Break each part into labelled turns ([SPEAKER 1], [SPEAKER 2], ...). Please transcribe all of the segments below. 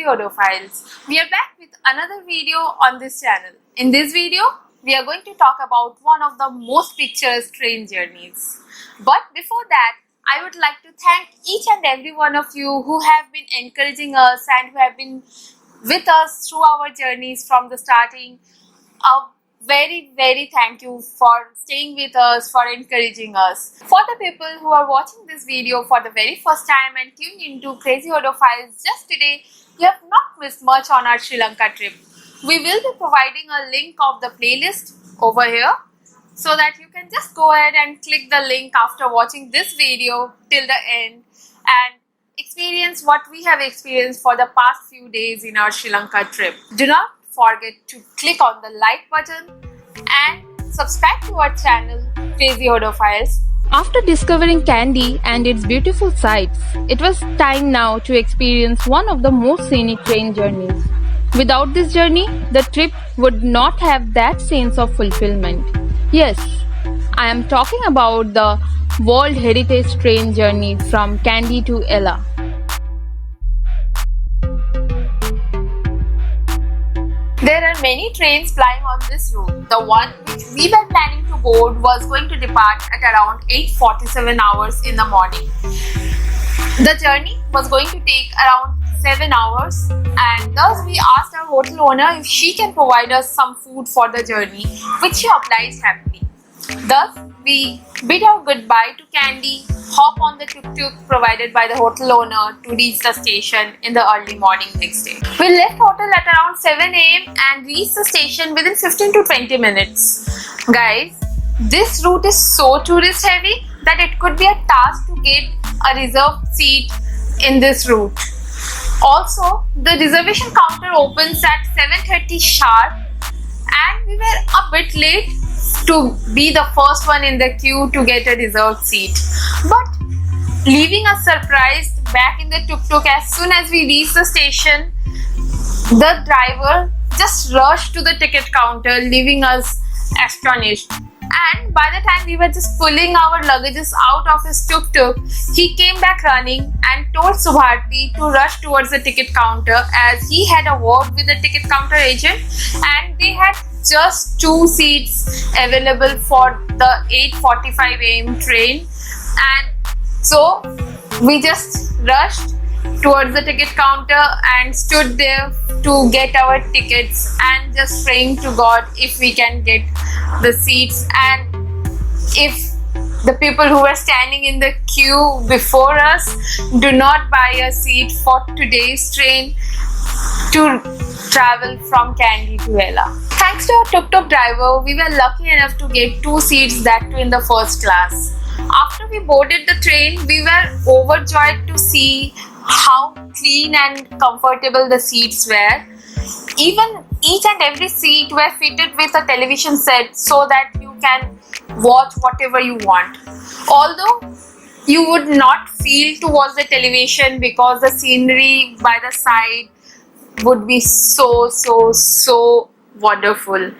[SPEAKER 1] Krazy Hodophiles. We are back with another video on this channel. In this video, we are going to talk about one of the most picturesque train journeys. But before that, I would like to thank each and every one of you who have been encouraging us and who have been with us through our journeys from the starting. A very thank you for staying with us, for encouraging us. For the people who are watching this video for the very first time and tuned into Krazy Hodophiles just today, you have not missed much on our Sri Lanka trip. We will be providing a link of the playlist over here so that you can just go ahead and click the link after watching this video till the end and experience what we have experienced for the past few days in our Sri Lanka trip. Do not forget to click on the like button and subscribe to our channel Krazy Hodophiles.
[SPEAKER 2] After discovering Kandy and its beautiful sights, it was time now to experience one of the most scenic train journeys. Without this journey, the trip would not have that sense of fulfillment. Yes, I am talking about the World Heritage Train journey from Kandy to Ella.
[SPEAKER 1] There are many trains plying on this route. The one which we were planning to board was going to depart at around 8:47 hours in the morning. The journey was going to take around 7 hours, and thus we asked our hotel owner if she can provide us some food for the journey, which she obliged happily. Thus, we bid our goodbye to Kandy, hop on the tuk-tuk provided by the hotel owner to reach the station in the early morning next day. We left hotel at around 7 am and reached the station within 15 to 20 minutes. Guys, this route is so tourist heavy that it could be a task to get a reserved seat in this route. Also, the reservation counter opens at 7:30 sharp and we were a bit late to be the first one in the queue to get a reserved seat. But leaving us surprised back in the tuk-tuk as soon as we reached the station, the driver just rushed to the ticket counter, leaving us astonished. And by the time we were just pulling our luggages out of his tuk-tuk, he came back running and told Subharti to rush towards the ticket counter as he had a word with the ticket counter agent and they had just 2 seats available for the 8:45 am train. And so we just rushed towards the ticket counter and stood there to get our tickets and just praying to God if we can get the seats and if the people who were standing in the queue before us do not buy a seat for today's train to travel from Kandy to Ella. Thanks to our tuk-tuk driver, we were lucky enough to get 2 seats, that too in the first class. After we boarded the train, we were overjoyed to see how clean and comfortable the seats were. Even each and every seat were fitted with a television set so that you can watch whatever you want. Although you would not feel to watch the television because the scenery by the side would be so wonderful.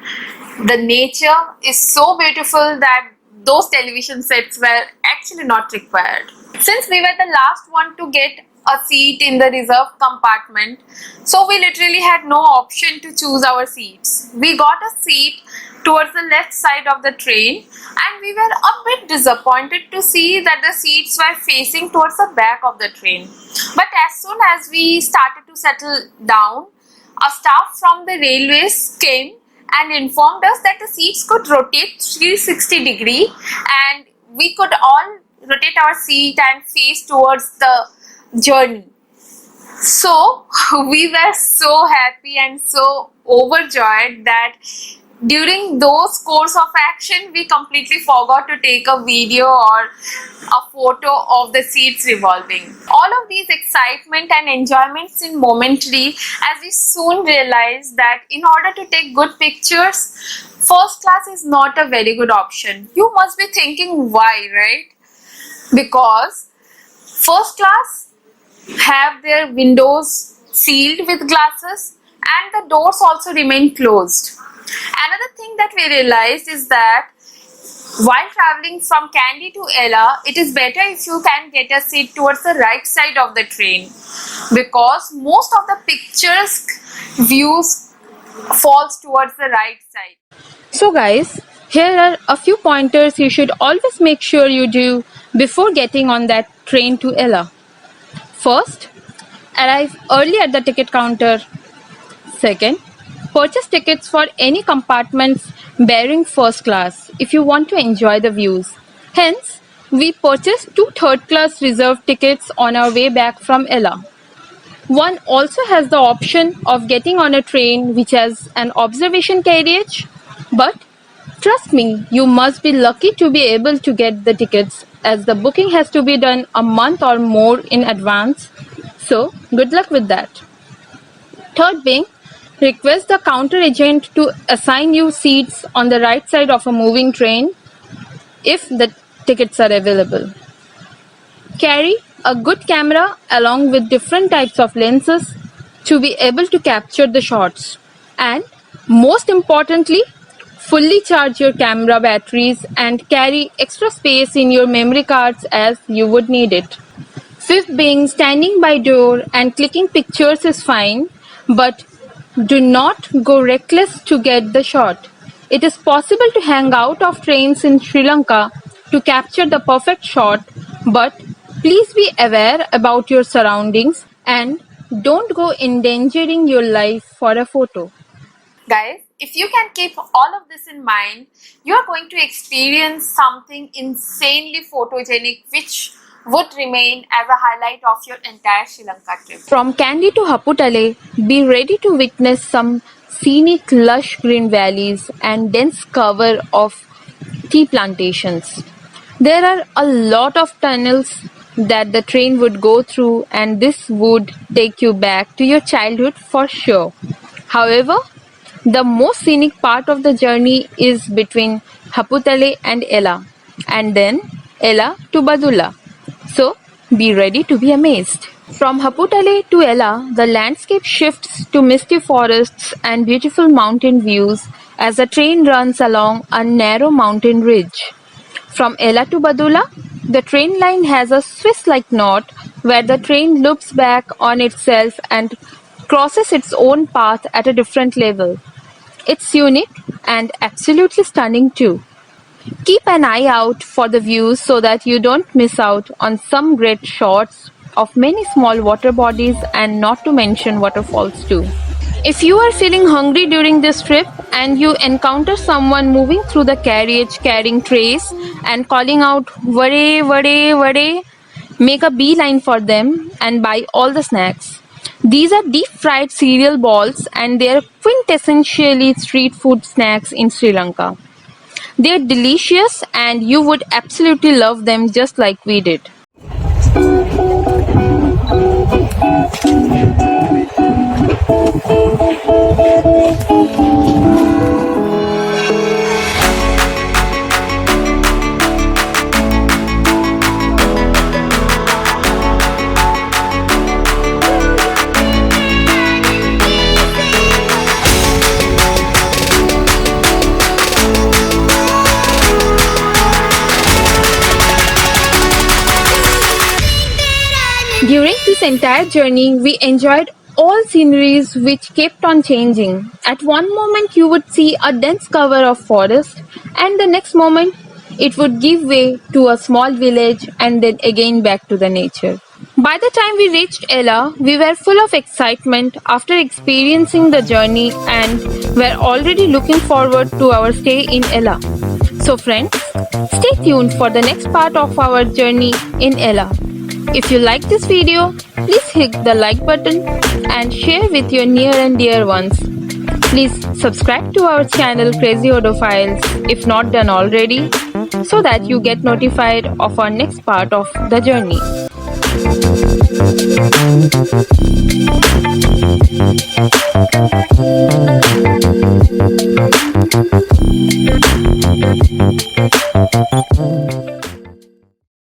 [SPEAKER 1] The nature is so beautiful that those television sets were actually not required. Since we were the last one to get a seat in the reserved compartment, so we literally had no option to choose our seats. We got a seat towards the left side of the train and we were a bit disappointed to see that the seats were facing towards the back of the train. But as soon as we started to settle down, a staff from the railways came and informed us that the seats could rotate 360 degree and we could all rotate our seat and face towards the journey. So we were so happy and so overjoyed that during those course of action we completely forgot to take a video or a photo of the seats revolving. All of these excitement and enjoyments in momentary as we soon realized that in order to take good pictures, first class is not a very good option. You must be thinking why, right? Because first class have their windows sealed with glasses and the doors also remain closed. Another thing that we realized is that While traveling from Kandy to Ella, it is better if you can get a seat towards the right side of the train because most of the picturesque views falls towards the right side.
[SPEAKER 2] So, guys, here are a few pointers you should always make sure you do before getting on that train to Ella. First, arrive early at the ticket counter. Second, purchase tickets for any compartments bearing first class if you want to enjoy the views. Hence, we purchased two third class reserved tickets on our way back from Ella. One also has the option of getting on a train which has an observation carriage, but trust me, you must be lucky to be able to get the tickets as the booking has to be done a month or more in advance. So, good luck with that. Third being, request the counter agent to assign you seats on the right side of a moving train if the tickets are available. Carry a good camera along with different types of lenses to be able to capture the shots. And most importantly, fully charge your camera batteries and carry extra space in your memory cards as you would need it. Fifth being, standing by door and clicking pictures is fine, but do not go reckless to get the shot. It is possible to hang out of trains in Sri Lanka to capture the perfect shot, but please be aware about your surroundings and don't go endangering your life for a photo.
[SPEAKER 1] Guys, if you can keep all of this in mind, you are going to experience something insanely photogenic which would remain as a highlight of your entire Sri Lanka trip.
[SPEAKER 2] From Kandy to Haputale, be ready to witness some scenic lush green valleys and dense cover of tea plantations. There are a lot of tunnels that the train would go through, and this would take you back to your childhood for sure. However, the most scenic part of the journey is between Haputale and Ella, and then Ella to Badula. So, be ready to be amazed. From Haputale to Ella, the landscape shifts to misty forests and beautiful mountain views as the train runs along a narrow mountain ridge. From Ella to Badula, the train line has a Swiss-like knot where the train loops back on itself and crosses its own path at a different level. It's unique and absolutely stunning too. Keep an eye out for the views so that you don't miss out on some great shots of many small water bodies and not to mention waterfalls too. If you are feeling hungry during this trip and you encounter someone moving through the carriage carrying trays and calling out "Vade, vade, vade," make a beeline for them and buy all the snacks. These are deep fried cereal balls and they are quintessentially street food snacks in Sri Lanka. They are delicious and you would absolutely love them just like we did. During this entire journey, we enjoyed all sceneries which kept on changing. At one moment, you would see a dense cover of forest, and the next moment, it would give way to a small village and then again back to the nature. By the time we reached Ella, we were full of excitement after experiencing the journey and were already looking forward to our stay in Ella. So, friends, stay tuned for the next part of our journey in Ella. If you like this video, please hit the like button and share with your near and dear ones. Please subscribe to our channel Krazy Hodophiles if not done already, so that you get notified of our next part of the journey.